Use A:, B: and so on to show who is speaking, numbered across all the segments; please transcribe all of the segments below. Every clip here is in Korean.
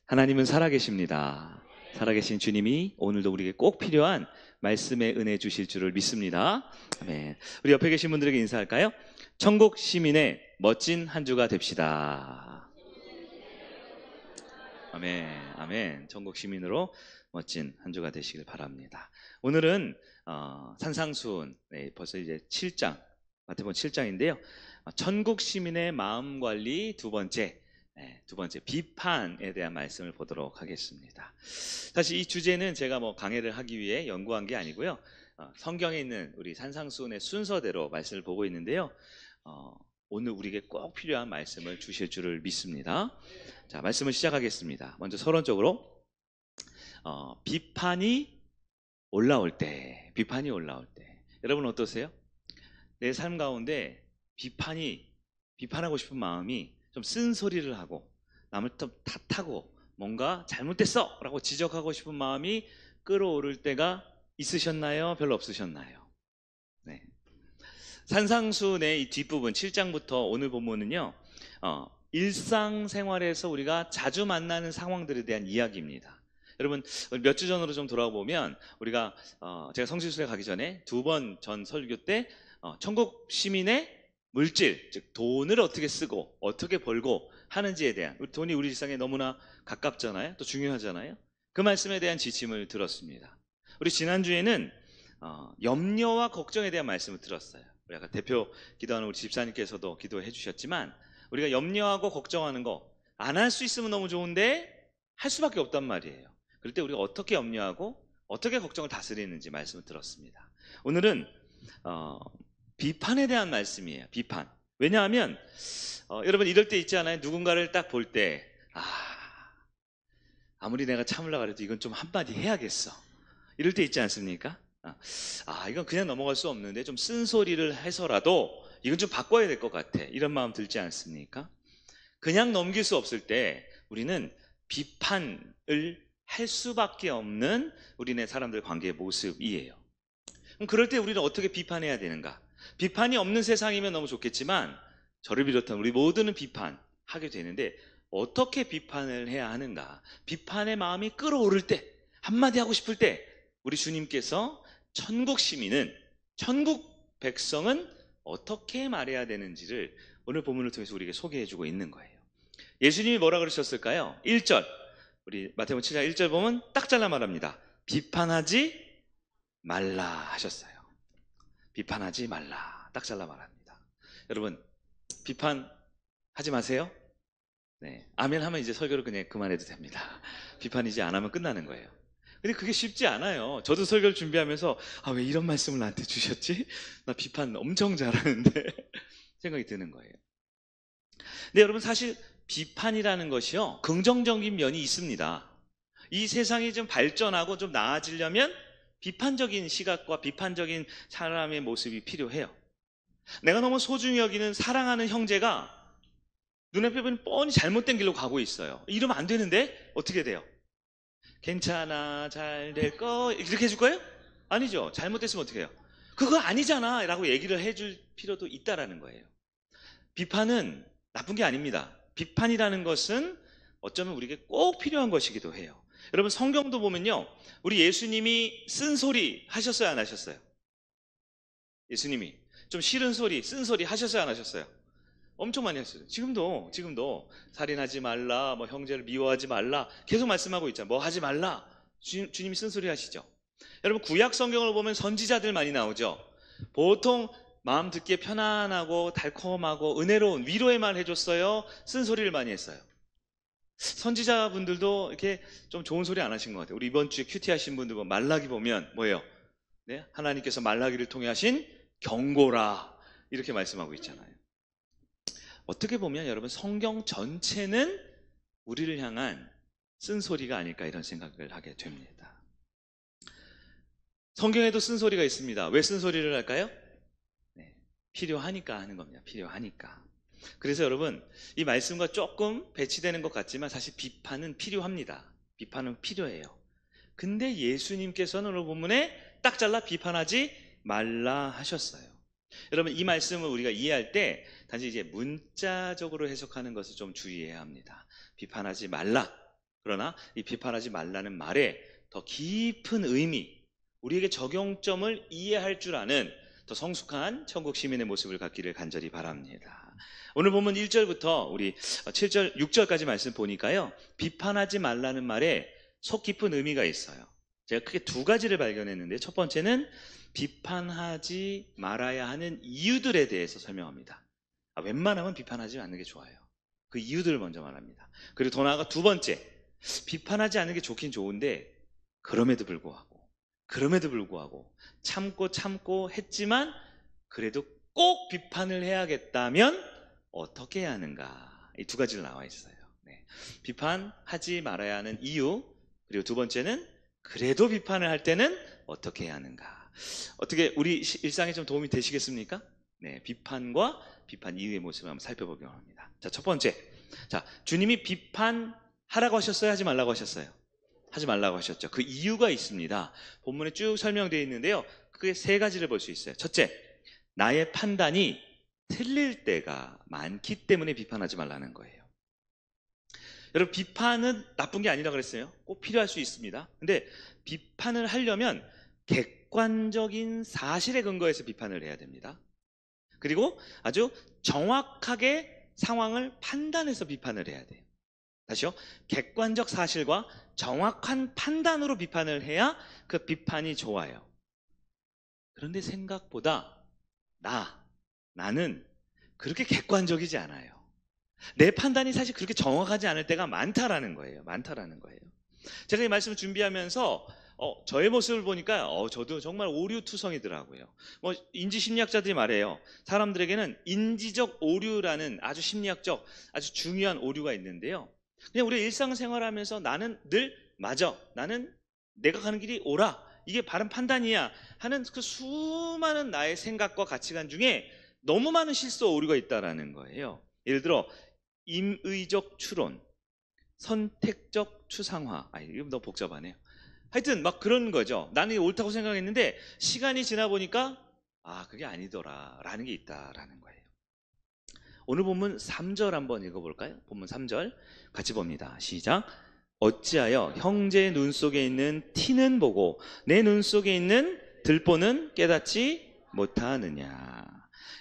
A: 하나님은 살아계십니다. 살아계신 주님이 오늘도 우리에게 꼭 필요한 말씀의 은혜 주실 줄을 믿습니다. 아멘. 우리 옆에 계신 분들에게 인사할까요? 천국 시민의 멋진 한 주가 됩시다. 아멘. 아멘. 천국 시민으로 멋진 한 주가 되시길 바랍니다. 오늘은 산상수훈, 벌써 이제 7장, 마태복음 7장인데요. 천국 시민의 마음 관리 두 번째 비판에 대한 말씀을 보도록 하겠습니다. 사실 이 주제는 제가 강해를 하기 위해 연구한 게 아니고요. 성경에 있는 우리 산상수훈의 순서대로 말씀을 보고 있는데요. 오늘 우리에게 꼭 필요한 말씀을 주실 줄을 믿습니다. 자, 말씀을 시작하겠습니다. 먼저 서론적으로 비판이 올라올 때, 여러분 어떠세요? 내 삶 가운데 비판하고 싶은 마음이 좀 쓴소리를 하고 남을 좀 탓하고 뭔가 잘못됐어 라고 지적하고 싶은 마음이 끌어오를 때가 있으셨나요? 별로 없으셨나요? 네. 산상수훈의 이 뒷부분 7장부터 오늘 본문은요, 일상생활에서 우리가 자주 만나는 상황들에 대한 이야기입니다. 여러분, 몇 주 전으로 좀 돌아보면 우리가 제가 성지순례 가기 전에 두 번 전 설교 때 천국 시민의 물질, 즉 돈을 어떻게 쓰고 어떻게 벌고 하는지에 대한, 돈이 우리 일상에 너무나 가깝잖아요. 또 중요하잖아요. 그 말씀에 대한 지침을 들었습니다. 우리 지난주에는 염려와 걱정에 대한 말씀을 들었어요. 우리 아까 대표 기도하는 우리 집사님께서도 기도해 주셨지만, 우리가 염려하고 걱정하는 거 안 할 수 있으면 너무 좋은데 할 수밖에 없단 말이에요. 그럴 때 우리가 어떻게 염려하고 어떻게 걱정을 다스리는지 말씀을 들었습니다. 오늘은 비판에 대한 말씀이에요. 비판. 왜냐하면 여러분 이럴 때 있지 않아요? 누군가를 딱 볼 때 아무리 내가 참으려고 해도 이건 좀 한마디 해야겠어. 이럴 때 있지 않습니까? 이건 그냥 넘어갈 수 없는데 좀 쓴소리를 해서라도 이건 좀 바꿔야 될 것 같아. 이런 마음 들지 않습니까? 그냥 넘길 수 없을 때 우리는 비판을 할 수밖에 없는 우리네 사람들 관계의 모습이에요. 그럼 그럴 때 우리는 어떻게 비판해야 되는가? 비판이 없는 세상이면 너무 좋겠지만 저를 비롯한 우리 모두는 비판하게 되는데 어떻게 비판을 해야 하는가? 비판의 마음이 끌어오를 때, 한마디 하고 싶을 때 우리 주님께서 천국 시민은, 천국 백성은 어떻게 말해야 되는지를 오늘 본문을 통해서 우리에게 소개해주고 있는 거예요. 예수님이 뭐라 그러셨을까요? 1절, 우리 마태복음 7장 1절 보면 딱 잘라 말합니다. 비판하지 말라 하셨어요. 비판하지 말라. 딱 잘라 말합니다. 여러분, 비판하지 마세요. 네, 아멘 하면 이제 설교를 그냥 그만해도 됩니다. 비판 이제 안 하면 끝나는 거예요. 근데 그게 쉽지 않아요. 저도 설교를 준비하면서 왜 이런 말씀을 나한테 주셨지? 나 비판 엄청 잘하는데 생각이 드는 거예요. 근데 여러분, 사실 비판이라는 것이요, 긍정적인 면이 있습니다. 이 세상이 좀 발전하고 좀 나아지려면 비판적인 시각과 비판적인 사람의 모습이 필요해요. 내가 너무 소중히 여기는 사랑하는 형제가 눈앞에 보면 뻔히 잘못된 길로 가고 있어요. 이러면 안 되는데 어떻게 돼요? 괜찮아, 잘 될 거, 이렇게 해줄 거예요? 아니죠. 잘못됐으면 어떻게 해요? 그거 아니잖아 라고 얘기를 해줄 필요도 있다라는 거예요. 비판은 나쁜 게 아닙니다. 비판이라는 것은 어쩌면 우리에게 꼭 필요한 것이기도 해요. 여러분, 성경도 보면요, 우리 예수님이 쓴소리 하셨어요, 안 하셨어요? 예수님이 좀 싫은 소리, 쓴소리 하셨어요, 안 하셨어요? 엄청 많이 했어요. 지금도 살인하지 말라, 형제를 미워하지 말라 계속 말씀하고 있잖아요. 뭐 하지 말라. 주님이 쓴소리 하시죠. 여러분, 구약 성경을 보면 선지자들 많이 나오죠. 보통 마음 듣기에 편안하고 달콤하고 은혜로운 위로의 말 해줬어요? 쓴소리를 많이 했어요? 선지자분들도 이렇게 좀 좋은 소리 안 하신 것 같아요. 우리 이번 주에 큐티 하신 분들 보면 말라기 보면 뭐예요? 네? 하나님께서 말라기를 통해 하신 경고라 이렇게 말씀하고 있잖아요. 어떻게 보면 여러분, 성경 전체는 우리를 향한 쓴소리가 아닐까 이런 생각을 하게 됩니다. 성경에도 쓴소리가 있습니다. 왜 쓴소리를 할까요? 네, 필요하니까 하는 겁니다. 필요하니까. 그래서 여러분, 이 말씀과 조금 배치되는 것 같지만 사실 비판은 필요합니다. 비판은 필요해요. 근데 예수님께서는 오늘 본문에 딱 잘라 비판하지 말라 하셨어요. 여러분, 이 말씀을 우리가 이해할 때 단지 이제 문자적으로 해석하는 것을 좀 주의해야 합니다. 비판하지 말라. 그러나 이 비판하지 말라는 말에 더 깊은 의미, 우리에게 적용점을 이해할 줄 아는 더 성숙한 천국 시민의 모습을 갖기를 간절히 바랍니다. 오늘 본문 1절부터 우리 7절, 6절까지 말씀 보니까요, 비판하지 말라는 말에 속 깊은 의미가 있어요. 제가 크게 두 가지를 발견했는데, 첫 번째는 비판하지 말아야 하는 이유들에 대해서 설명합니다. 웬만하면 비판하지 않는 게 좋아요. 그 이유들을 먼저 말합니다. 그리고 더 나아가 두 번째, 비판하지 않는 게 좋긴 좋은데 그럼에도 불구하고 참고 했지만 그래도 꼭 비판을 해야겠다면 어떻게 해야 하는가, 이 두 가지로 나와 있어요. 네. 비판하지 말아야 하는 이유, 그리고 두 번째는 그래도 비판을 할 때는 어떻게 해야 하는가. 어떻게 우리 일상에 좀 도움이 되시겠습니까? 네, 비판과 비판 이후의 모습을 한번 살펴보기로 합니다. 자, 첫 번째, 자, 주님이 비판하라고 하셨어요? 하지 말라고 하셨어요? 하지 말라고 하셨죠. 그 이유가 있습니다. 본문에 쭉 설명되어 있는데요, 크게 세 가지를 볼 수 있어요. 첫째, 나의 판단이 틀릴 때가 많기 때문에 비판하지 말라는 거예요. 여러분, 비판은 나쁜 게 아니라 그랬어요. 꼭 필요할 수 있습니다. 근데 비판을 하려면 객관적인 사실에 근거해서 비판을 해야 됩니다. 그리고 아주 정확하게 상황을 판단해서 비판을 해야 돼요. 다시요. 객관적 사실과 정확한 판단으로 비판을 해야 그 비판이 좋아요. 그런데 생각보다 나는 그렇게 객관적이지 않아요. 내 판단이 사실 그렇게 정확하지 않을 때가 많다라는 거예요. 제가 이 말씀을 준비하면서 저의 모습을 보니까 저도 정말 오류투성이더라고요. 인지심리학자들이 말해요. 사람들에게는 인지적 오류라는 아주 심리학적, 아주 중요한 오류가 있는데요, 그냥 우리 일상생활하면서 나는 늘 맞아, 나는 내가 가는 길이 옳아, 이게 바른 판단이야 하는 그 수많은 나의 생각과 가치관 중에 너무 많은 실수 오류가 있다라는 거예요. 예를 들어 임의적 추론, 선택적 추상화. 이거 너무 복잡하네요. 하여튼 막 그런 거죠. 나는 옳다고 생각했는데 시간이 지나 보니까 그게 아니더라 라는 게 있다라는 거예요. 오늘 본문 3절 한번 읽어볼까요? 본문 3절 같이 봅니다. 시작. 어찌하여 형제의 눈 속에 있는 티는 보고 내 눈 속에 있는 들보는 깨닫지 못하느냐.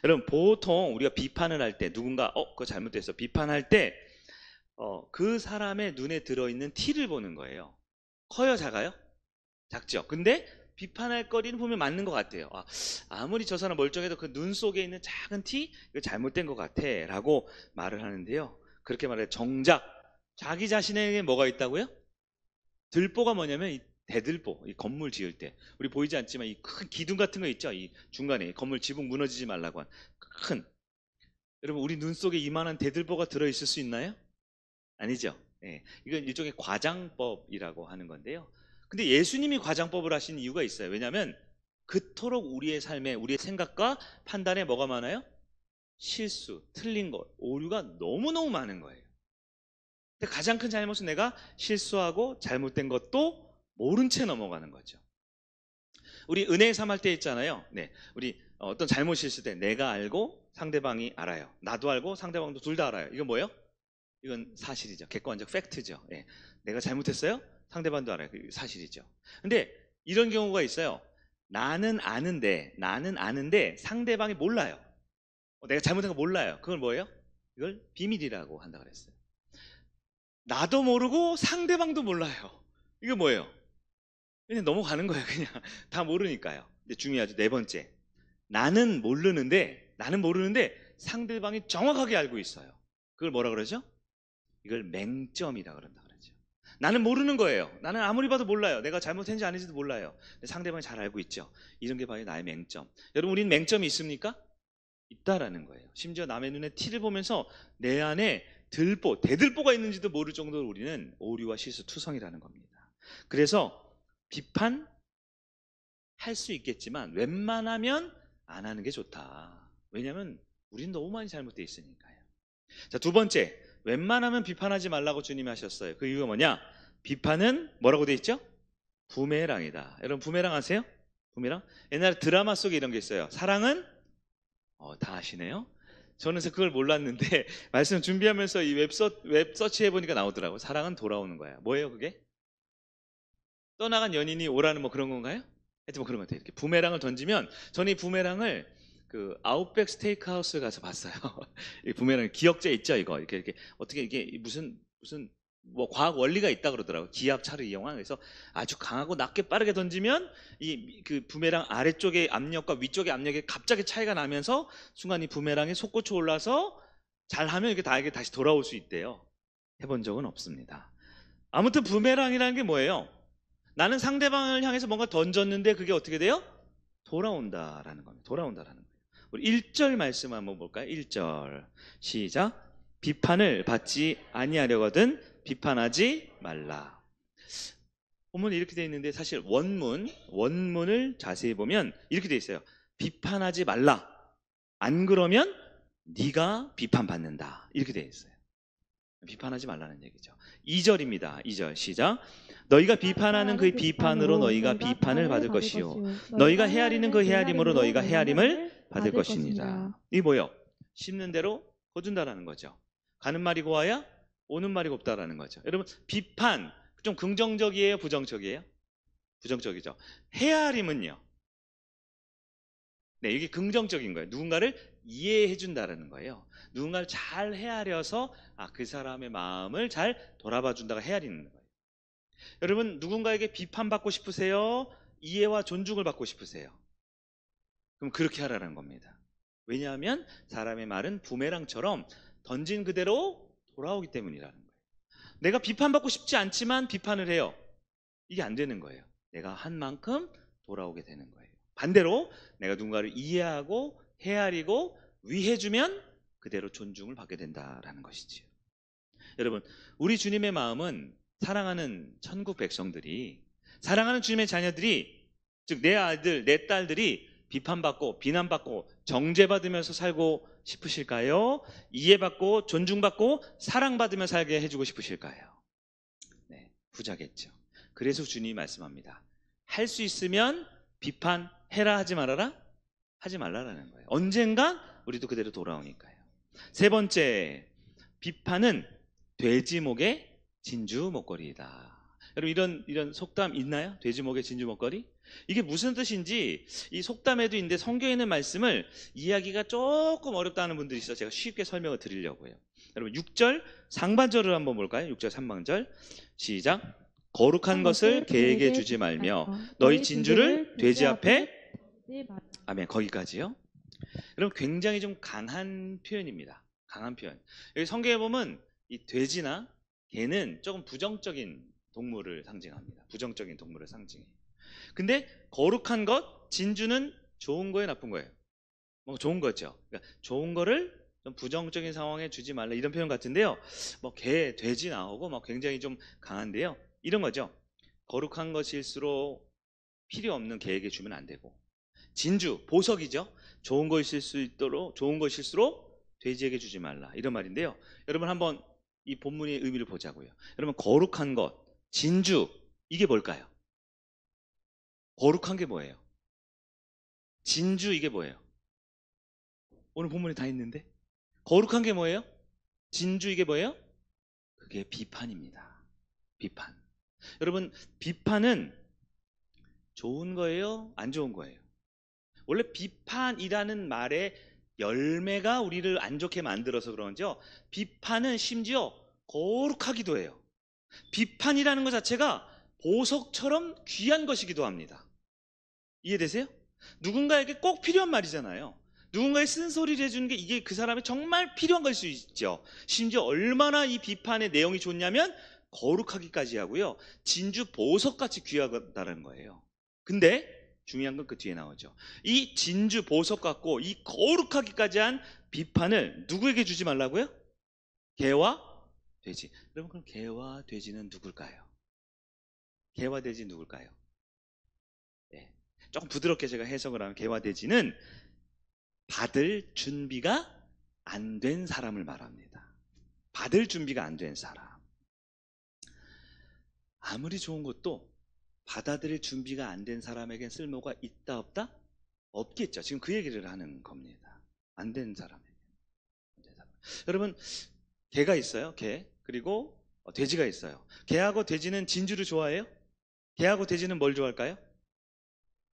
A: 여러분, 보통 우리가 비판을 할 때, 누군가 그거 잘못됐어 비판할 때 그 사람의 눈에 들어있는 티를 보는 거예요. 커요, 작아요? 작죠. 근데 비판할 거리는 보면 맞는 것 같아요. 아무리 저 사람 멀쩡해도 그 눈 속에 있는 작은 티, 이거 잘못된 것 같아 라고 말을 하는데요, 그렇게 말해 정작 자기 자신에게 뭐가 있다고요? 들보가 뭐냐면 이 대들보, 이 건물 지을 때 우리 보이지 않지만 이 큰 기둥 같은 거 있죠, 이 중간에 건물 지붕 무너지지 말라고 한 큰, 여러분, 우리 눈 속에 이만한 대들보가 들어있을 수 있나요? 아니죠. 네, 이건 일종의 과장법이라고 하는 건데요, 근데 예수님이 과장법을 하신 이유가 있어요. 왜냐하면 그토록 우리의 삶에, 우리의 생각과 판단에 뭐가 많아요? 실수, 틀린 것, 오류가 너무너무 많은 거예요. 근데 가장 큰 잘못은 내가 실수하고 잘못된 것도 모른 채 넘어가는 거죠. 우리 은혜의 삶 할 때 있잖아요. 네, 우리 어떤 잘못이 있을 때 내가 알고 상대방이 알아요. 나도 알고 상대방도 둘 다 알아요. 이건 뭐예요? 이건 사실이죠. 객관적 팩트죠. 네, 내가 잘못했어요? 상대방도 알아요. 그 사실이죠. 근데 이런 경우가 있어요. 나는 아는데 상대방이 몰라요. 내가 잘못한 거 몰라요. 그걸 뭐예요? 이걸 비밀이라고 한다 그랬어요. 나도 모르고 상대방도 몰라요. 이거 뭐예요? 그냥 넘어가는 거예요. 그냥 다 모르니까요. 근데 중요하죠. 네 번째, 나는 모르는데 상대방이 정확하게 알고 있어요. 그걸 뭐라 그러죠? 이걸 맹점이라 그런다 그러죠. 나는 모르는 거예요. 나는 아무리 봐도 몰라요. 내가 잘못했는지 아닌지도 몰라요. 근데 상대방이 잘 알고 있죠. 이런 게 바로 나의 맹점. 여러분, 우리는 맹점이 있습니까? 있다라는 거예요. 심지어 남의 눈에 티를 보면서 내 안에 대들보가 있는지도 모를 정도로 우리는 오류와 실수 투성이라는 겁니다. 그래서 비판할 수 있겠지만 웬만하면 안 하는 게 좋다. 왜냐하면 우리는 너무 많이 잘못되어 있으니까요. 자, 두 번째, 웬만하면 비판하지 말라고 주님이 하셨어요. 그 이유가 뭐냐? 비판은 뭐라고 되어 있죠? 부메랑이다. 여러분, 부메랑 아세요? 부메랑? 옛날에 드라마 속에 이런 게 있어요. 사랑은 다 아시네요. 저는 그걸 몰랐는데 말씀 준비하면서 이 웹서치 해보니까 나오더라고. 사랑은 돌아오는 거야. 뭐예요 그게? 떠나간 연인이 오라는 뭐 그런 건가요? 하여튼 뭐 그런 것 같아요. 이렇게 부메랑을 던지면, 저는 이 부메랑을 그 아웃백 스테이크하우스 가서 봤어요. 이 부메랑 기억자 있죠 이거. 이렇게 어떻게 이게 무슨 뭐 과학 원리가 있다 그러더라고요. 기압차를 이용한. 그래서 아주 강하고 낮게 빠르게 던지면 이 그 부메랑 아래쪽의 압력과 위쪽의 압력이 갑자기 차이가 나면서 순간 이 부메랑이 솟구쳐 올라서 잘하면 이게 나에게 다시 돌아올 수 있대요. 해본 적은 없습니다. 아무튼 부메랑이라는 게 뭐예요? 나는 상대방을 향해서 뭔가 던졌는데 그게 어떻게 돼요? 돌아온다라는 겁니다. 돌아온다라는 거예요. 우리 1절 말씀 한번 볼까요? 1절 시작. 비판을 받지 아니하려거든 비판하지 말라. 본문이 이렇게 되어 있는데 사실 원문을 자세히 보면 이렇게 되어 있어요. 비판하지 말라. 안 그러면 네가 비판받는다. 이렇게 되어 있어요. 비판하지 말라는 얘기죠. 2절입니다. 2절 시작. 너희가 비판하는 그 비판으로 너희가 비판을 받을 것이요 너희가 헤아리는 그 헤아림으로 너희가 헤아림을 받을 것이니라. 이게 뭐예요? 심는 대로 거둔다라는 거죠. 가는 말이 고와야 오는 말이 곱다라는 거죠. 여러분, 비판 좀 긍정적이에요, 부정적이에요? 부정적이죠. 헤아림은요, 네, 이게 긍정적인 거예요. 누군가를 이해해 준다라는 거예요. 누군가를 잘 헤아려서 그 사람의 마음을 잘 돌아봐 준다가 헤아리는 거예요. 여러분, 누군가에게 비판받고 싶으세요? 이해와 존중을 받고 싶으세요? 그럼 그렇게 하라는 겁니다. 왜냐하면 사람의 말은 부메랑처럼 던진 그대로 돌아오기 때문이라는 거예요. 내가 비판받고 싶지 않지만 비판을 해요. 이게 안 되는 거예요. 내가 한 만큼 돌아오게 되는 거예요. 반대로 내가 누군가를 이해하고 헤아리고 위해주면 그대로 존중을 받게 된다라는 것이지요. 여러분, 우리 주님의 마음은 사랑하는 천국 백성들이, 사랑하는 주님의 자녀들이, 즉 내 아들, 내 딸들이 비판받고 비난받고 정죄받으면서 살고 싶으실까요? 이해받고 존중받고 사랑받으며 살게 해주고 싶으실까요? 네, 후자겠죠. 그래서 주님이 말씀합니다. 할 수 있으면 비판해라 하지 말아라? 하지 말라라는 거예요. 언젠가 우리도 그대로 돌아오니까요. 세 번째, 비판은 돼지목의 진주 목걸이이다. 여러분, 이런 속담 있나요? 돼지목의 진주 목걸이? 이게 무슨 뜻인지 이 속담에도 있는데 성경에 있는 말씀을 이해하기가 조금 어렵다는 분들이 있어서 제가 쉽게 설명을 드리려고요. 여러분, 6절 상반절을 한번 볼까요? 6절 상반절 시작. 거룩한 것을 개에게 주지 말며 너희 진주를 돼지 앞에. 아멘. 거기까지요. 여러분, 굉장히 좀 강한 표현입니다. 강한 표현. 여기 성경에 보면 이 돼지나 개는 조금 부정적인 동물을 상징합니다. 부정적인 동물을 상징해요. 근데 거룩한 것, 진주는 좋은 거예요, 나쁜 거예요? 뭐 좋은 거죠. 그러니까 좋은 거를 좀 부정적인 상황에 주지 말라, 이런 표현 같은데요. 뭐 개, 돼지 나오고 막 굉장히 좀 강한데요. 이런 거죠. 거룩한 것일수록 필요 없는 개에게 주면 안 되고, 진주, 보석이죠. 좋은 것일수록 돼지에게 주지 말라, 이런 말인데요. 여러분, 한번 이 본문의 의미를 보자고요. 여러분, 거룩한 것, 진주, 이게 뭘까요? 거룩한 게 뭐예요? 진주, 이게 뭐예요? 오늘 본문에 다 있는데 거룩한 게 뭐예요? 진주, 이게 뭐예요? 그게 비판입니다. 비판. 여러분, 비판은 좋은 거예요? 안 좋은 거예요? 원래 비판이라는 말의 열매가 우리를 안 좋게 만들어서 그런지요, 비판은 심지어 거룩하기도 해요. 비판이라는 것 자체가 보석처럼 귀한 것이기도 합니다. 이해되세요? 누군가에게 꼭 필요한 말이잖아요. 누군가의 쓴소리를 해주는 게 이게 그 사람이 정말 필요한 걸 수 있죠. 심지어 얼마나 이 비판의 내용이 좋냐면 거룩하기까지 하고요, 진주 보석같이 귀하다는 거예요. 근데 중요한 건 그 뒤에 나오죠. 이 진주 보석 같고 이 거룩하기까지 한 비판을 누구에게 주지 말라고요? 개와 돼지. 여러분, 그럼 개와 돼지는 누굴까요? 개와 돼지 누굴까요? 네. 조금 부드럽게 제가 해석을 하면 개와 돼지는 받을 준비가 안 된 사람을 말합니다. 받을 준비가 안 된 사람. 아무리 좋은 것도 받아들일 준비가 안 된 사람에겐 쓸모가 있다 없다? 없겠죠. 지금 그 얘기를 하는 겁니다. 안 된 사람에게. 여러분, 개가 있어요. 개. 그리고 돼지가 있어요. 개하고 돼지는 진주를 좋아해요? 개하고 돼지는 뭘 좋아할까요?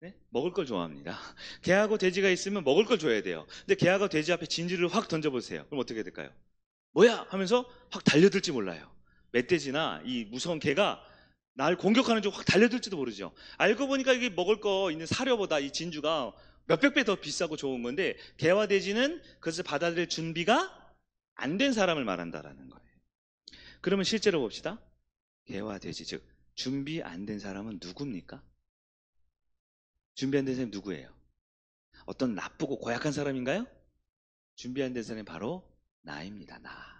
A: 네? 먹을 걸 좋아합니다. 개하고 돼지가 있으면 먹을 걸 줘야 돼요. 근데 개하고 돼지 앞에 진주를 확 던져보세요. 그럼 어떻게 될까요? 뭐야? 하면서 확 달려들지 몰라요. 멧돼지나 이 무서운 개가 날 공격하는 줄 확 달려들지도 모르죠. 알고 보니까 이게 먹을 거 있는 사료보다 이 진주가 몇백 배 더 비싸고 좋은 건데, 개와 돼지는 그것을 받아들일 준비가 안 된 사람을 말한다라는 거예요. 그러면 실제로 봅시다. 개와 돼지, 즉 준비 안 된 사람은 누굽니까? 준비 안 된 사람이 누구예요? 어떤 나쁘고 고약한 사람인가요? 준비 안 된 사람이 바로 나입니다. 나.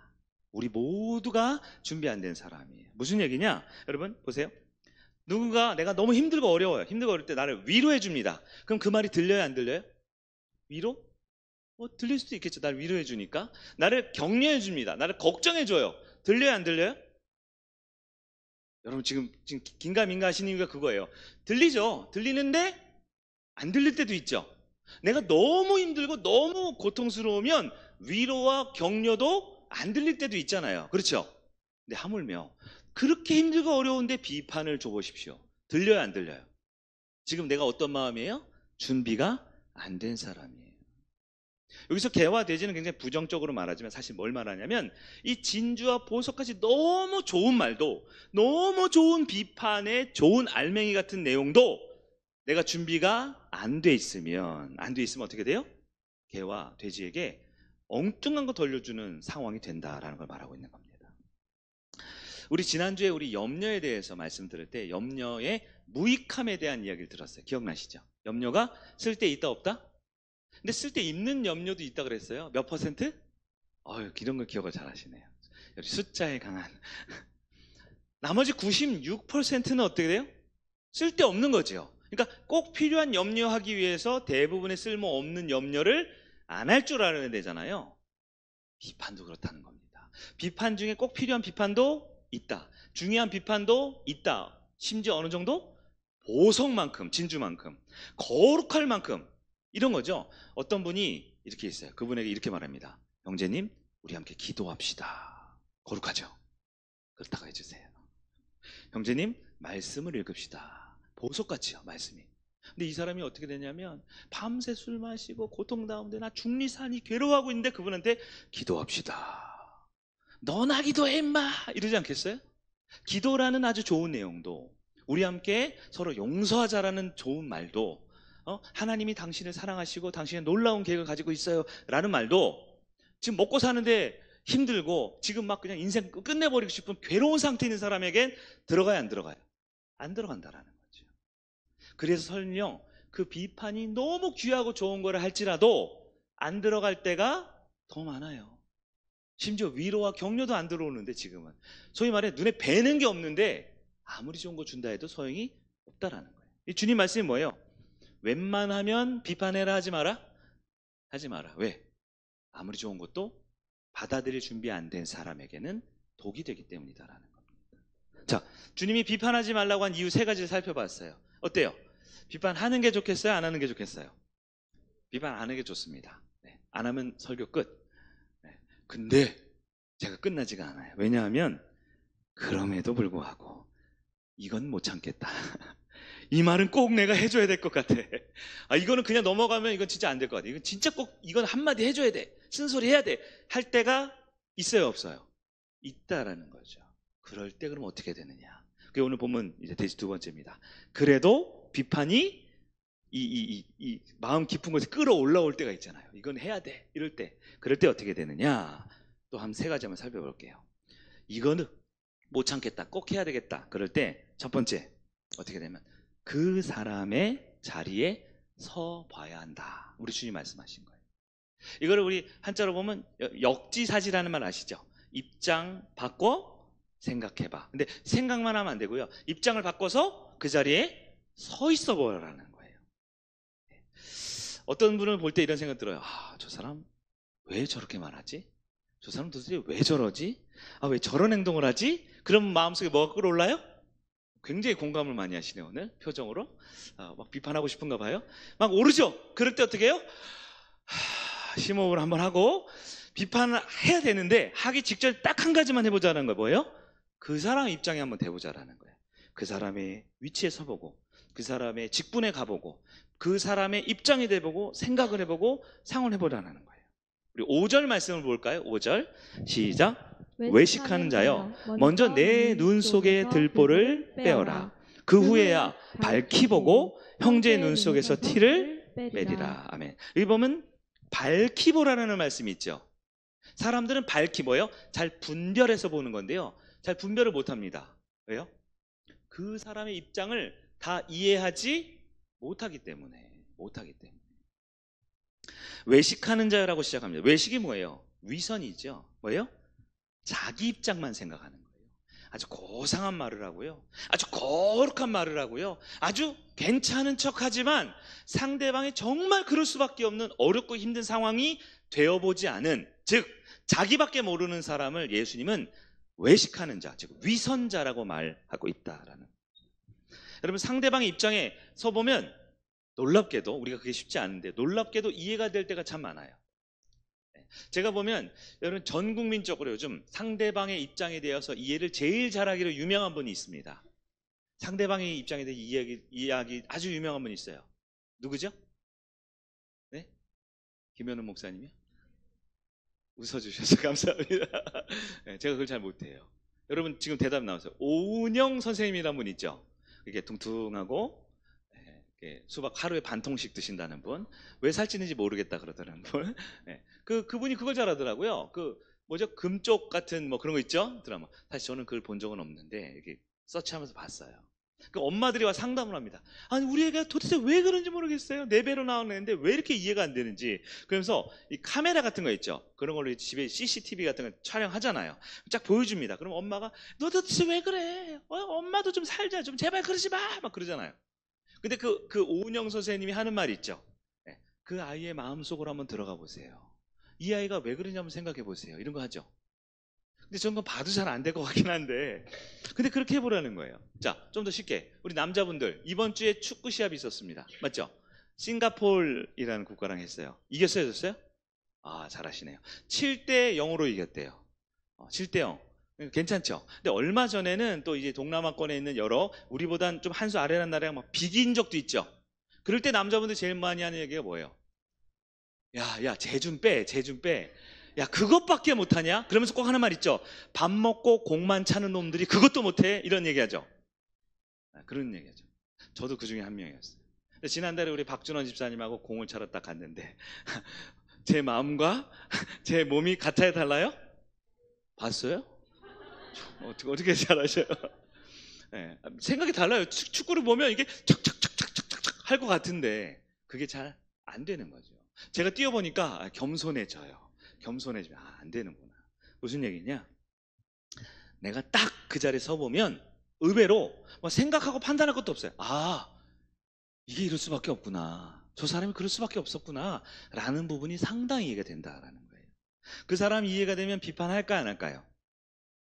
A: 우리 모두가 준비 안 된 사람이에요. 무슨 얘기냐? 여러분 보세요. 누군가 내가 너무 힘들고 어려워요. 힘들고 어려울 때 나를 위로해 줍니다. 그럼 그 말이 들려요, 안 들려요? 위로? 들릴 수도 있겠죠. 나를 위로해 주니까. 나를 격려해 줍니다. 나를 걱정해 줘요. 들려요, 안 들려요? 여러분 지금 긴가민가 하시는 이유가 그거예요. 들리죠? 들리는데 안 들릴 때도 있죠. 내가 너무 힘들고 너무 고통스러우면 위로와 격려도 안 들릴 때도 있잖아요. 그렇죠? 근데 하물며 그렇게 힘들고 어려운데 비판을 줘보십시오. 들려요, 안 들려요? 지금 내가 어떤 마음이에요? 준비가 안 된 사람이에요. 여기서 개와 돼지는 굉장히 부정적으로 말하지만 사실 뭘 말하냐면, 이 진주와 보석까지 너무 좋은 말도, 너무 좋은 비판의 좋은 알맹이 같은 내용도 내가 준비가 안 돼 있으면 어떻게 돼요? 개와 돼지에게 엉뚱한 거 돌려주는 상황이 된다라는 걸 말하고 있는 겁니다. 우리 지난주에 우리 염려에 대해서 말씀 들을 때 염려의 무익함에 대한 이야기를 들었어요. 기억나시죠? 염려가 쓸데 있다 없다? 근데 쓸데 있는 염려도 있다 그랬어요. 몇 %? 이런 걸 기억을 잘 하시네요. 숫자에 강한. 나머지 96%는 어떻게 돼요? 쓸데없는 거죠. 그러니까 꼭 필요한 염려하기 위해서 대부분의 쓸모없는 염려를 안 할 줄 알아야 되잖아요. 비판도 그렇다는 겁니다. 비판 중에 꼭 필요한 비판도 있다. 중요한 비판도 있다. 심지어 어느 정도? 보석만큼, 진주만큼, 거룩할 만큼, 이런 거죠. 어떤 분이 이렇게 있어요. 그분에게 이렇게 말합니다. 형제님, 우리 함께 기도합시다. 거룩하죠? 그렇다고 해주세요. 형제님, 말씀을 읽읍시다. 보석같이요, 말씀이. 근데 이 사람이 어떻게 되냐면 밤새 술 마시고 고통 가운데 나 중리산이 괴로워하고 있는데 그분한테 기도합시다. 너나 기도해 임마, 이러지 않겠어요? 기도라는 아주 좋은 내용도, 우리 함께 서로 용서하자라는 좋은 말도, 하나님이 당신을 사랑하시고 당신의 놀라운 계획을 가지고 있어요 라는 말도, 지금 먹고 사는데 힘들고 지금 막 그냥 인생 끝내버리고 싶은 괴로운 상태에 있는 사람에겐 들어가요, 안 들어가요? 안 들어간다라는 거죠. 그래서 설령 그 비판이 너무 귀하고 좋은 거를 할지라도 안 들어갈 때가 더 많아요. 심지어 위로와 격려도 안 들어오는데, 지금은 소위 말해 눈에 뵈는 게 없는데 아무리 좋은 거 준다 해도 소용이 없다라는 거예요. 이 주님 말씀이 뭐예요? 웬만하면 비판해라, 하지 마라? 하지 마라. 왜? 아무리 좋은 것도 받아들일 준비 안 된 사람에게는 독이 되기 때문이다라는 겁니다. 자, 주님이 비판하지 말라고 한 이유 3가지를 살펴봤어요. 어때요? 비판하는 게 좋겠어요? 안 하는 게 좋겠어요? 비판 안 하는 게 좋습니다. 네, 안 하면 설교 끝. 네, 근데 제가 끝나지가 않아요. 왜냐하면 그럼에도 불구하고 이건 못 참겠다. 이 말은 꼭 내가 해줘야 될 것 같아. 이거는 그냥 넘어가면 이건 진짜 안 될 것 같아. 이건 진짜 꼭 이건 한마디 해줘야 돼. 쓴소리 해야 돼. 할 때가 있어요, 없어요? 있다라는 거죠. 그럴 때 그럼 어떻게 되느냐? 그게 오늘 보면 이제 돼지 2번째입니다. 그래도 비판이 이 마음 깊은 곳에 끌어올라올 때가 있잖아요. 이건 해야 돼. 이럴 때. 그럴 때 어떻게 되느냐? 또 한 3가지 한번 살펴볼게요. 이거는 못 참겠다. 꼭 해야 되겠다. 그럴 때 첫 번째 어떻게 되면 그 사람의 자리에 서 봐야 한다. 우리 주님 말씀하신 거예요. 이거를 우리 한자로 보면 역지사지라는 말 아시죠? 입장 바꿔 생각해봐. 근데 생각만 하면 안 되고요. 입장을 바꿔서 그 자리에 서 있어 보라는 거예요. 어떤 분을 볼 때 이런 생각 들어요. 저 사람 왜 저렇게 말하지? 저 사람 도대체 왜 저러지? 왜 저런 행동을 하지? 그럼 마음속에 뭐가 끌어올라요? 굉장히 공감을 많이 하시네, 오늘 표정으로. 막 비판하고 싶은가 봐요. 막 오르죠? 그럴 때 어떻게 해요? 심호흡을 한번 하고 비판을 해야 되는데 하기 직전에 딱 한 가지만 해보자는 거예요. 뭐예요? 그 사람 입장에 한번 대보자라는 거예요. 그 사람의 위치에 서보고 그 사람의 직분에 가보고 그 사람의 입장이 돼보고 생각을 해보고 상을 해보라는 거예요. 우리 5절 말씀을 볼까요? 5절 시작. 외식하는 자여 먼저 내 눈 속의 들보를 빼어라. 그 후에야 밝히 보고 형제의 눈 속에서 티를 빼리라. 아멘. 여기 보면 밝히 보라는 말씀이 있죠. 사람들은 밝히 뭐예요? 잘 분별해서 보는 건데요, 잘 분별을 못합니다. 왜요? 그 사람의 입장을 다 이해하지 못하기 때문에. 외식하는 자라고 시작합니다. 외식이 뭐예요? 위선이죠. 뭐예요? 자기 입장만 생각하는 거예요. 아주 고상한 말을 하고요, 아주 거룩한 말을 하고요, 아주 괜찮은 척하지만 상대방이 정말 그럴 수밖에 없는 어렵고 힘든 상황이 되어보지 않은, 즉 자기밖에 모르는 사람을 예수님은 외식하는 자, 즉 위선자라고 말하고 있다라는. 여러분, 상대방의 입장에 서보면 놀랍게도, 우리가 그게 쉽지 않은데 놀랍게도 이해가 될 때가 참 많아요. 제가 보면 여러분, 전 국민적으로 요즘 상대방의 입장에 대해서 이해를 제일 잘하기로 유명한 분이 있습니다. 상대방의 입장에 대해 이해하기 아주 유명한 분이 있어요. 누구죠? 네? 김현우 목사님이요? 웃어주셔서 감사합니다. 네, 제가 그걸 잘 못해요. 여러분, 지금 대답 나왔어요. 오은영 선생님이라는 분 있죠? 이게 둥둥하고 수박 하루에 반 통씩 드신다는 분, 왜 살찌는지 모르겠다 그러더라는 분. 네. 그분이 그걸 잘하더라고요. 뭐죠? 금쪽 같은 뭐 그런 거 있죠? 드라마. 사실 저는 그걸 본 적은 없는데 이렇게 서치하면서 봤어요. 그 엄마들이 와 상담을 합니다. 아니, 우리 애가 도대체 왜 그런지 모르겠어요. 4배로 나오는데 왜 이렇게 이해가 안 되는지. 그러면서 이 카메라 같은 거 있죠? 그런 걸로 집에 CCTV 같은 거 촬영하잖아요. 쫙 보여줍니다. 그럼 엄마가 너 도대체 왜 그래? 엄마도 좀 살자. 좀 제발 그러지 마. 막 그러잖아요. 근데 그 오은영 선생님이 하는 말이 있죠. 네, 그 아이의 마음속으로 한번 들어가 보세요. 이 아이가 왜 그러냐 한번 생각해 보세요. 이런 거 하죠. 근데 저는 그건 봐도 잘 안 될 것 같긴 한데, 근데 그렇게 해보라는 거예요. 자, 좀 더 쉽게, 우리 남자분들 이번 주에 축구 시합이 있었습니다. 맞죠? 싱가포르이라는 국가랑 했어요. 이겼어요, 졌어요? 아, 잘하시네요. 7대 0으로 이겼대요. 7대 0. 괜찮죠? 근데 얼마 전에는 또 이제 동남아권에 있는 여러 우리보단 좀 한 수 아래란 나라가 막 비긴 적도 있죠. 그럴 때 남자분들 제일 많이 하는 얘기가 뭐예요? 야, 쟤 좀 빼. 야, 그것밖에 못하냐? 그러면서 꼭 하는 말 있죠. 밥 먹고 공만 차는 놈들이 그것도 못해. 이런 얘기하죠. 그런 얘기하죠. 저도 그 중에 한 명이었어요. 지난달에 우리 박준원 집사님하고 공을 차러 딱 갔는데 제 마음과 제 몸이 같아야 달라요? 봤어요? 어떻게 잘하셔요? 네, 생각이 달라요. 축구를 보면 이게 척척척척척척 할 것 같은데 그게 잘 안 되는 거죠. 제가 뛰어보니까 겸손해져요. 안 되는구나. 무슨 얘기냐? 내가 딱 그 자리에 서보면 의외로 뭐 생각하고 판단할 것도 없어요. 아, 이게 이럴 수밖에 없구나. 저 사람이 그럴 수밖에 없었구나 라는 부분이 상당히 이해가 된다라는 거예요. 그 사람이 이해가 되면 비판할까 안 할까요?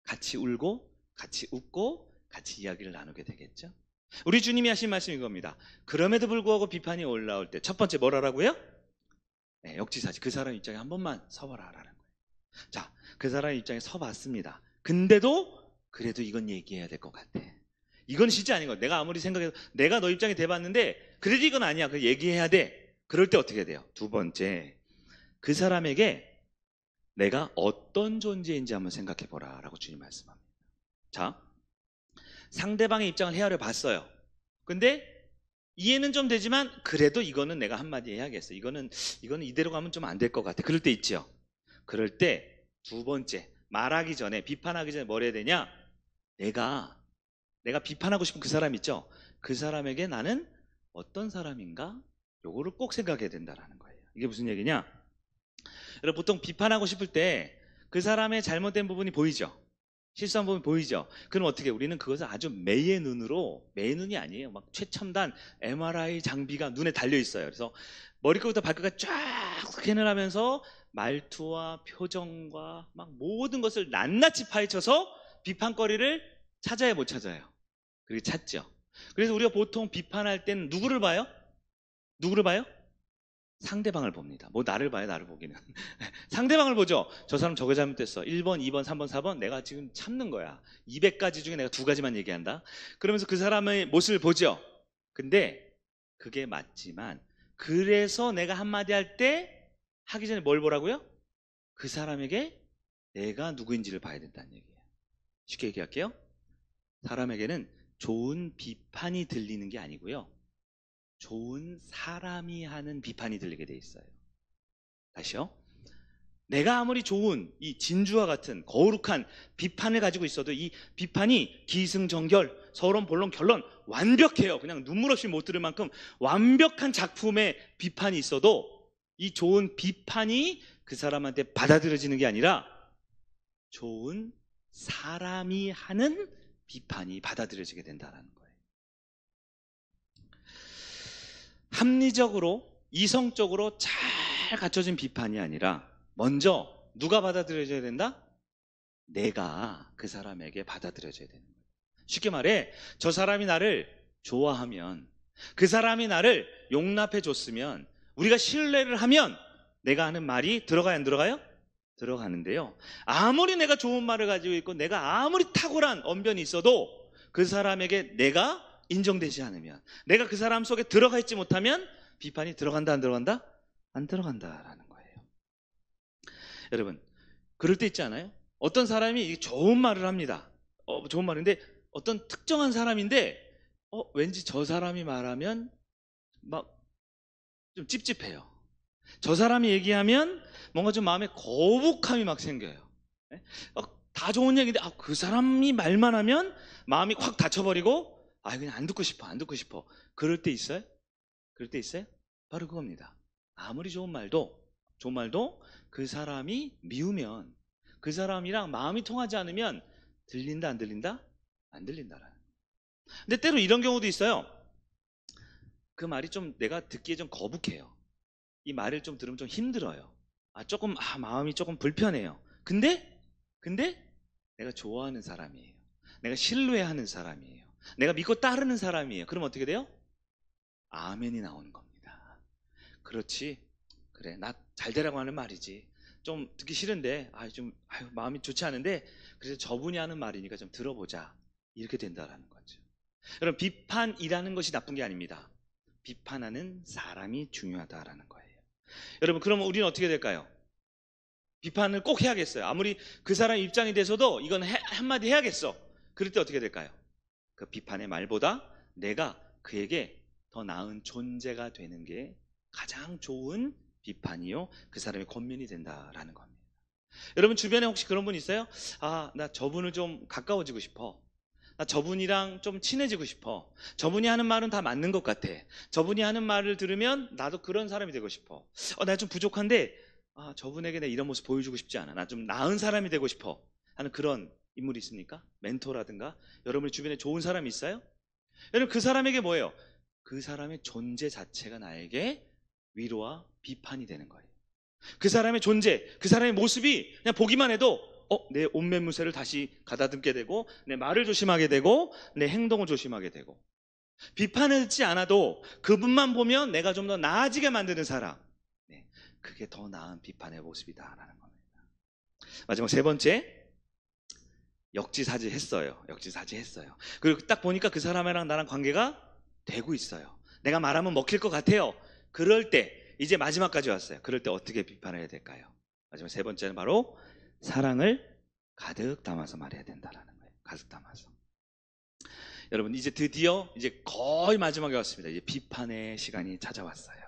A: 같이 울고 같이 웃고 같이 이야기를 나누게 되겠죠. 우리 주님이 하신 말씀이 이겁니다. 그럼에도 불구하고 비판이 올라올 때 첫 번째 뭐라고요? 네, 역지사지. 그 사람 입장에 한 번만 서봐라라는 거예요. 자, 그 사람 입장에 서봤습니다. 근데도 그래도 이건 얘기해야 될 것 같아. 이건 진짜 아닌 거야. 내가 아무리 생각해도 내가 너 입장에 대봤는데 그래도 이건 아니야. 그 얘기해야 돼. 그럴 때 어떻게 돼요? 두 번째, 그 사람에게 내가 어떤 존재인지 한번 생각해 보라 라고 주님 말씀합니다. 자, 상대방의 입장을 헤아려 봤어요. 근데 이해는 좀 되지만 그래도 이거는 내가 한마디 해야겠어. 이거는 이대로 가면 좀 안 될 것 같아. 그럴 때 있죠. 그럴 때 두 번째, 말하기 전에, 비판하기 전에 뭘 해야 되냐? 내가 비판하고 싶은 그 사람 있죠? 그 사람에게 나는 어떤 사람인가? 요거를 꼭 생각해야 된다는 거예요. 이게 무슨 얘기냐? 여러분, 보통 비판하고 싶을 때 그 사람의 잘못된 부분이 보이죠? 실수한 부분이 보이죠? 그럼 어떻게? 우리는 그것을 아주 매의 눈이 아니에요. 막 최첨단 MRI 장비가 눈에 달려 있어요. 그래서 머리끝부터 발끝까지 쫙 스캔을 하면서 말투와 표정과 막 모든 것을 낱낱이 파헤쳐서 비판거리를 찾아야 못 찾아요? 그렇게 찾죠. 그래서 우리가 보통 비판할 때는 누구를 봐요? 상대방을 봅니다. 뭐 나를 봐요, 나를 보기는. 상대방을 보죠. 저 사람 저거 잘못됐어. 1번, 2번, 3번, 4번 내가 지금 참는 거야. 200가지 중에 내가 2가지만 얘기한다. 그러면서 그 사람의 모습을 보죠. 근데 그게 맞지만 그래서 내가 한마디 할 때 하기 전에 뭘 보라고요? 그 사람에게 내가 누구인지를 봐야 된다는 얘기예요. 쉽게 얘기할게요. 사람에게는 좋은 비판이 들리는 게 아니고요. 좋은 사람이 하는 비판이 들리게 돼 있어요. 다시요. 내가 아무리 좋은 이 진주와 같은 거룩한 비판을 가지고 있어도 이 비판이 기승전결, 서론, 본론, 결론 완벽해요. 그냥 눈물 없이 못 들을 만큼 완벽한 작품의 비판이 있어도 이 좋은 비판이 그 사람한테 받아들여지는 게 아니라 좋은 사람이 하는 비판이 받아들여지게 된다는 거예요. 합리적으로 이성적으로 잘 갖춰진 비판이 아니라 먼저 누가 받아들여져야 된다? 내가 그 사람에게 받아들여져야 되는 거예요. 쉽게 말해 저 사람이 나를 좋아하면, 그 사람이 나를 용납해 줬으면, 우리가 신뢰를 하면 내가 하는 말이 들어가요, 안 들어가요? 들어가는데요, 아무리 내가 좋은 말을 가지고 있고 내가 아무리 탁월한 언변이 있어도 그 사람에게 내가 인정되지 않으면, 내가 그 사람 속에 들어가 있지 못하면 비판이 들어간다, 안 들어간다? 안 들어간다라는 거예요. 여러분, 그럴 때 있지 않아요? 어떤 사람이 좋은 말을 합니다. 좋은 말인데 어떤 특정한 사람인데 왠지 저 사람이 말하면 막 좀 찝찝해요. 저 사람이 얘기하면 뭔가 좀 마음에 거북함이 막 생겨요. 네? 다 좋은 얘기인데 그 사람이 말만 하면 마음이 확 닫혀버리고 그냥 안 듣고 싶어, 안 듣고 싶어. 그럴 때 있어요? 그럴 때 있어요? 바로 그겁니다. 아무리 좋은 말도 그 사람이 미우면, 그 사람이랑 마음이 통하지 않으면 들린다, 안 들린다? 안 들린다라는. 근데 때로 이런 경우도 있어요. 그 말이 좀 내가 듣기에 좀 거북해요. 이 말을 좀 들으면 좀 힘들어요. 조금 마음이 조금 불편해요. 근데 내가 좋아하는 사람이에요. 내가 신뢰하는 사람이에요. 내가 믿고 따르는 사람이에요. 그럼 어떻게 돼요? 아멘이 나오는 겁니다. 그렇지, 그래, 나 잘 되라고 하는 말이지. 좀 듣기 싫은데 마음이 좋지 않은데 그래서 저분이 하는 말이니까 좀 들어보자. 이렇게 된다라는 거죠. 여러분, 비판이라는 것이 나쁜 게 아닙니다. 비판하는 사람이 중요하다라는 거예요. 여러분, 그러면 우리는 어떻게 될까요? 비판을 꼭 해야겠어요. 아무리 그 사람 입장이 돼서도 이건 한마디 해야겠어. 그럴 때 어떻게 될까요? 그 비판의 말보다 내가 그에게 더 나은 존재가 되는 게 가장 좋은 비판이요, 그 사람의 권면이 된다라는 겁니다. 여러분, 주변에 혹시 그런 분 있어요? 나 저분을 좀 가까워지고 싶어. 나 저분이랑 좀 친해지고 싶어. 저분이 하는 말은 다 맞는 것 같아. 저분이 하는 말을 들으면 나도 그런 사람이 되고 싶어. 나 좀 부족한데 저분에게 내 이런 모습 보여주고 싶지 않아. 나 좀 나은 사람이 되고 싶어 하는 그런 인물이 있습니까? 멘토라든가 여러분 주변에 좋은 사람이 있어요? 여러분, 그 사람에게 뭐예요? 그 사람의 존재 자체가 나에게 위로와 비판이 되는 거예요. 그 사람의 존재, 그 사람의 모습이 그냥 보기만 해도 내 옷매무새를 다시 가다듬게 되고, 내 말을 조심하게 되고, 내 행동을 조심하게 되고, 비판을 듣지 않아도 그분만 보면 내가 좀 더 나아지게 만드는 사람, 그게 더 나은 비판의 모습이다라는 겁니다. 마지막 세 번째, 역지사지했어요. 그리고 딱 보니까 그 사람이랑 나랑 관계가 되고 있어요. 내가 말하면 먹힐 것 같아요. 그럴 때 이제 마지막까지 왔어요. 그럴 때 어떻게 비판을 해야 될까요? 마지막 세 번째는 바로 사랑을 가득 담아서 말해야 된다라는 거예요. 가득 담아서. 여러분, 이제 드디어 이제 거의 마지막에 왔습니다. 이제 비판의 시간이 찾아왔어요.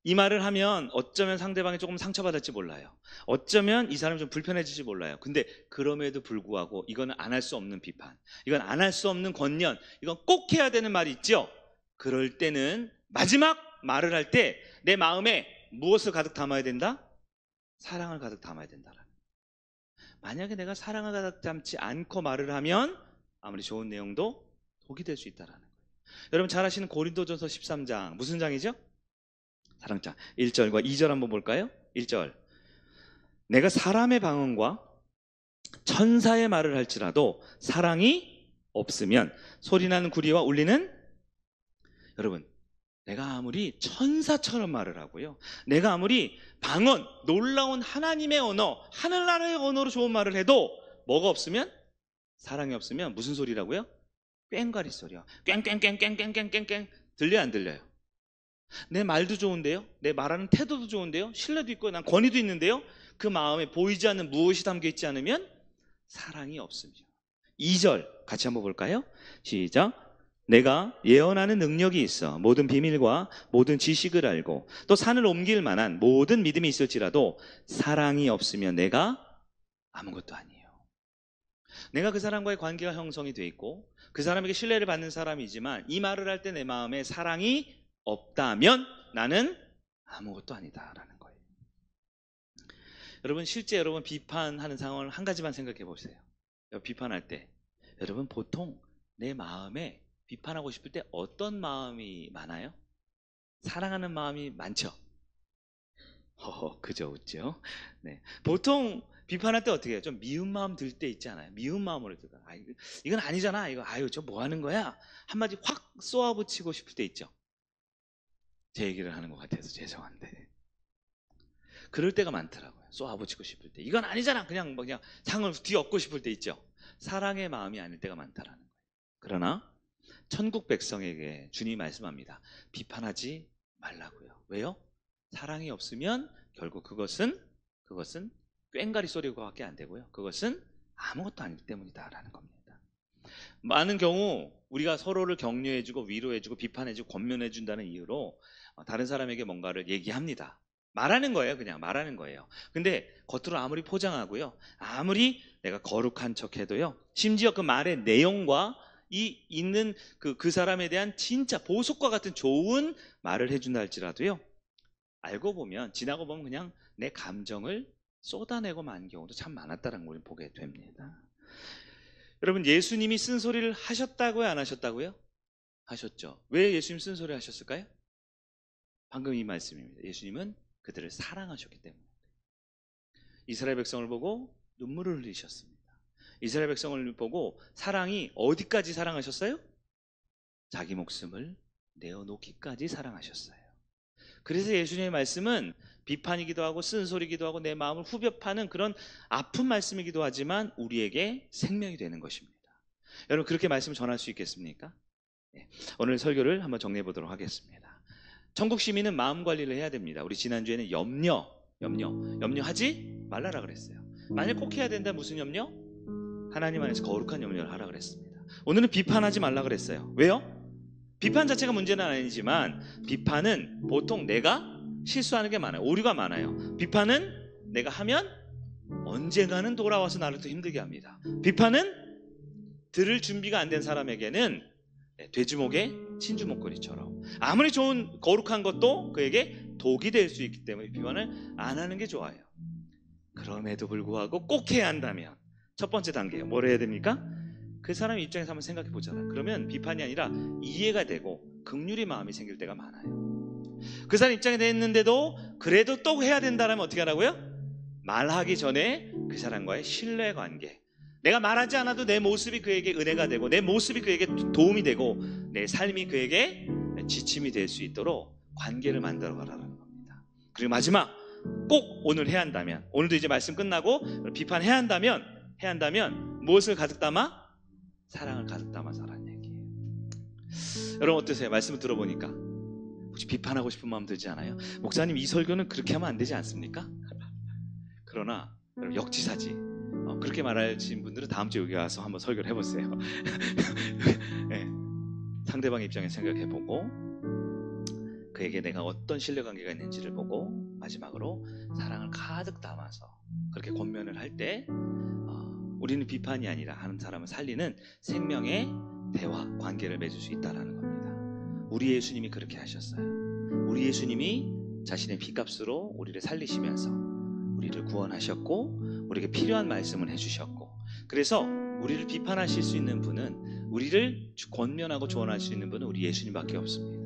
A: 이 말을 하면 어쩌면 상대방이 조금 상처받을지 몰라요. 어쩌면 이 사람이 좀 불편해질지 몰라요. 근데 그럼에도 불구하고 이거는 안 할 수 없는 비판, 이건 안 할 수 없는 권면, 이건 꼭 해야 되는 말이 있죠. 그럴 때는 마지막 말을 할 때 내 마음에 무엇을 가득 담아야 된다? 사랑을 가득 담아야 된다. 만약에 내가 사랑을 가득 담지 않고 말을 하면 아무리 좋은 내용도 독이 될 수 있다는 거예요. 여러분 잘 아시는 고린도전서 13장, 무슨 장이죠? 사랑장. 1절과 2절 한번 볼까요? 1절. 내가 사람의 방언과 천사의 말을 할지라도 사랑이 없으면 소리나는 구리와 울리는, 여러분, 내가 아무리 천사처럼 말을 하고요, 내가 아무리 방언, 놀라운 하나님의 언어, 하늘나라의 언어로 좋은 말을 해도 뭐가 없으면, 사랑이 없으면 무슨 소리라고요? 꽹과리 소리야. 꽹꽹꽹꽹꽹꽹꽹. 들려요, 안 들려요? 내 말도 좋은데요, 내 말하는 태도도 좋은데요, 신뢰도 있고 난 권위도 있는데요, 그 마음에 보이지 않는 무엇이 담겨 있지 않으면 사랑이 없습니다. 2절 같이 한번 볼까요? 시작. 내가 예언하는 능력이 있어 모든 비밀과 모든 지식을 알고 또 산을 옮길 만한 모든 믿음이 있을지라도 사랑이 없으면 내가 아무것도 아니에요. 내가 그 사람과의 관계가 형성이 돼 있고 그 사람에게 신뢰를 받는 사람이지만 이 말을 할 때 내 마음에 사랑이 없다면 나는 아무것도 아니다라는 거예요. 여러분, 실제 여러분 비판하는 상황을 한 가지만 생각해 보세요. 비판할 때 여러분 보통 내 마음에 비판하고 싶을 때 어떤 마음이 많아요? 사랑하는 마음이 많죠? 그죠, 웃죠? 네. 보통 비판할 때 어떻게 해요? 좀 미운 마음 들 때 있지 않아요? 미운 마음으로 들어요. 이건 아니잖아. 이거, 아유, 저 뭐 하는 거야? 한마디 확 쏘아붙이고 싶을 때 있죠? 제 얘기를 하는 것 같아서 죄송한데. 그럴 때가 많더라고요. 쏘아붙이고 싶을 때. 이건 아니잖아. 그냥 상을 뒤엎고 싶을 때 있죠? 사랑의 마음이 아닐 때가 많다라는 거예요. 그러나 천국 백성에게 주님이 말씀합니다. 비판하지 말라고요. 왜요? 사랑이 없으면 결국 그것은 꽹과리 소리밖에 안 되고요, 그것은 아무것도 아니기 때문이다라는 겁니다. 많은 경우 우리가 서로를 격려해주고 위로해주고 비판해주고 권면해준다는 이유로 다른 사람에게 뭔가를 얘기합니다. 말하는 거예요. 그냥 말하는 거예요. 근데 겉으로 아무리 포장하고요, 아무리 내가 거룩한 척해도요, 심지어 그 말의 내용과 이 있는 그 사람에 대한 진짜 보석과 같은 좋은 말을 해준다 할지라도요, 알고 보면, 지나고 보면 그냥 내 감정을 쏟아내고 만 경우도 참 많았다는 걸 보게 됩니다. 여러분, 예수님이 쓴소리를 하셨다고요, 안 하셨다고요? 하셨죠. 왜 예수님 쓴소리 하셨을까요? 방금 이 말씀입니다. 예수님은 그들을 사랑하셨기 때문에. 이스라엘 백성을 보고 눈물을 흘리셨습니다. 이스라엘 백성을 보고 사랑이 어디까지 사랑하셨어요? 자기 목숨을 내어놓기까지 사랑하셨어요. 그래서 예수님의 말씀은 비판이기도 하고 쓴소리기도 하고 내 마음을 후벼 파는 그런 아픈 말씀이기도 하지만 우리에게 생명이 되는 것입니다. 여러분, 그렇게 말씀을 전할 수 있겠습니까? 네. 오늘 설교를 한번 정리해 보도록 하겠습니다. 천국 시민은 마음 관리를 해야 됩니다. 우리 지난주에는 염려하지 말라라 그랬어요. 만약 꼭 해야 된다, 무슨 염려? 하나님 안에서 거룩한 염려를 하라 그랬습니다. 오늘은 비판하지 말라 그랬어요. 왜요? 비판 자체가 문제는 아니지만 비판은 보통 내가 실수하는 게 많아요. 오류가 많아요. 비판은 내가 하면 언젠가는 돌아와서 나를 또 힘들게 합니다. 비판은 들을 준비가 안 된 사람에게는 돼지목의 진주 목걸이처럼 아무리 좋은 거룩한 것도 그에게 독이 될 수 있기 때문에 비판을 안 하는 게 좋아요. 그럼에도 불구하고 꼭 해야 한다면 첫 번째 단계예요. 뭘 해야 됩니까? 그 사람 입장에서 한번 생각해 보잖아요. 그러면 비판이 아니라 이해가 되고 긍휼의 마음이 생길 때가 많아요. 그 사람 입장에 됐는데도 그래도 또 해야 된다면 어떻게 하라고요? 말하기 전에 그 사람과의 신뢰관계, 내가 말하지 않아도 내 모습이 그에게 은혜가 되고 내 모습이 그에게 도움이 되고 내 삶이 그에게 지침이 될 수 있도록 관계를 만들어 가라는 겁니다. 그리고 마지막, 꼭 오늘 해야 한다면, 오늘도 이제 말씀 끝나고 비판해야 한다면 무엇을 가득 담아? 사랑을 가득 담아 살라는 얘기예요. 여러분 어떠세요? 말씀을 들어보니까 혹시 비판하고 싶은 마음 들지 않아요? 목사님, 이 설교는 그렇게 하면 안 되지 않습니까? 그러나 여러분, 역지사지 그렇게 말하신 분들은 다음 주에 여기 와서 한번 설교를 해보세요. 네, 상대방 입장에 생각해보고 그에게 내가 어떤 신뢰관계가 있는지를 보고 마지막으로 사랑을 가득 담아서 그렇게 권면을 할 때 우리는 비판이 아니라 하는 사람을 살리는 생명의 대화, 관계를 맺을 수 있다는 겁니다. 우리 예수님이 그렇게 하셨어요. 우리 예수님이 자신의 피값으로 우리를 살리시면서 우리를 구원하셨고 우리에게 필요한 말씀을 해주셨고, 그래서 우리를 비판하실 수 있는 분은, 우리를 권면하고 조언할 수 있는 분은 우리 예수님밖에 없습니다.